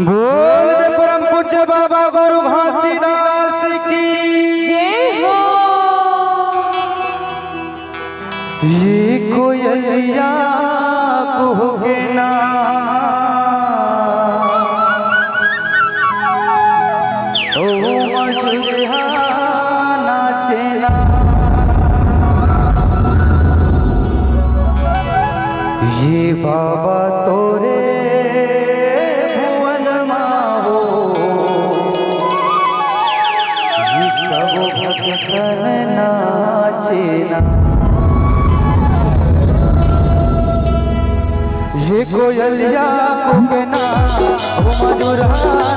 बोल दे परम पूज्य बाबा गुरु घासीदास की जय हो। ये कोयलिया कहोगे ना ओ मधुरिया नाचे ना ये बाबा तोरे ये कोयलिया कहोगे ना ओ मधुरा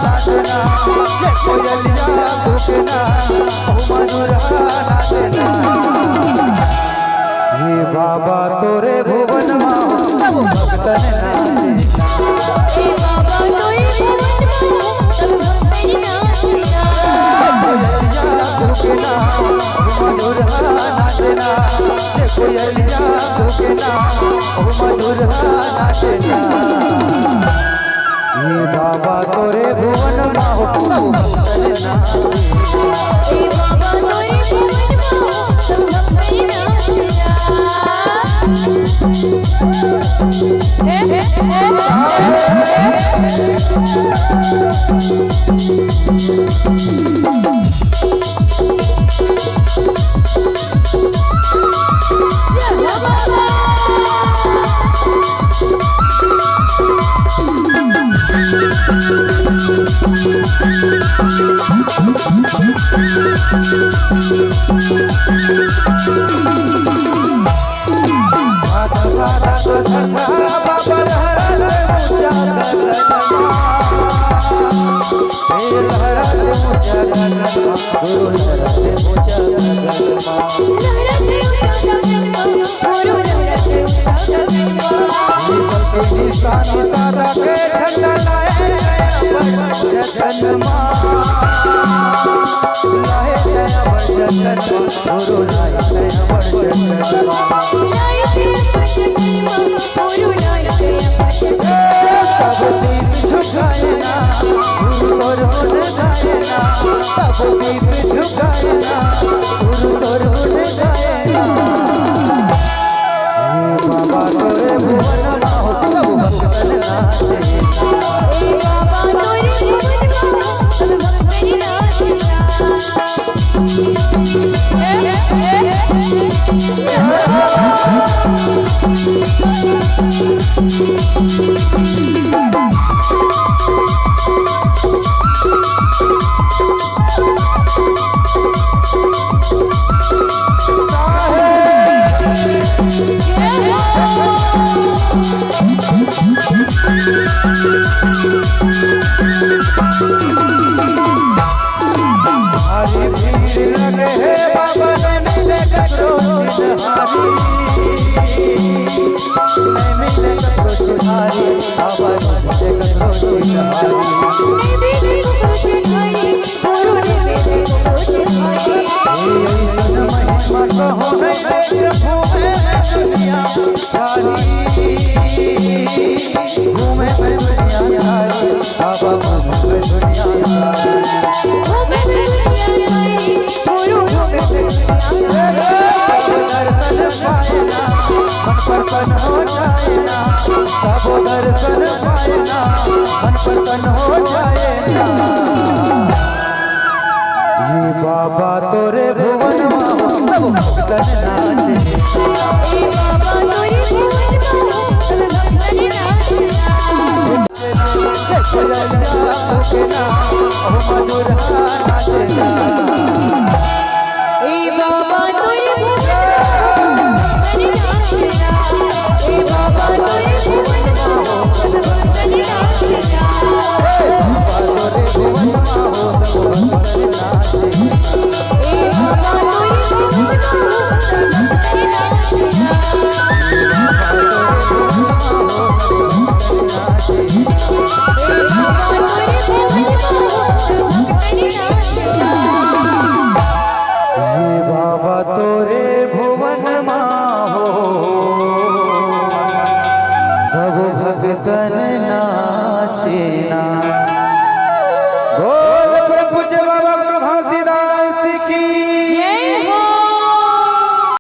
नाचना ये कोयलिया कहोगे ना ओ मधुरा नाचना ये बाबा तोरे भुवन माँ भक्तन नाचना हे बाबा तोरे भुवन माँ भक्तन नाचना कोयलिया कहोगे ना ओ मधुरा नाचना ये कोयलिया कहोगे ना ओ मधुरा नाचना ये बाबा तोरे भुवन माँ भक्तन नाचना हे बाबा तोरे भुवन माँ भक्तन दर्शन पाएना मन प्रसन्न हो जाएगा ये बाबा तोरे भुवन माँ भक्तन नाचना हे बाबा तोरे भुवन माँ भक्तन नाचना मधुरा नाचना हे बाबा तोरे भुवन माँ भक्तन नाचना हे बाबा तोरे भुवन माँ भक्तन नाचना कल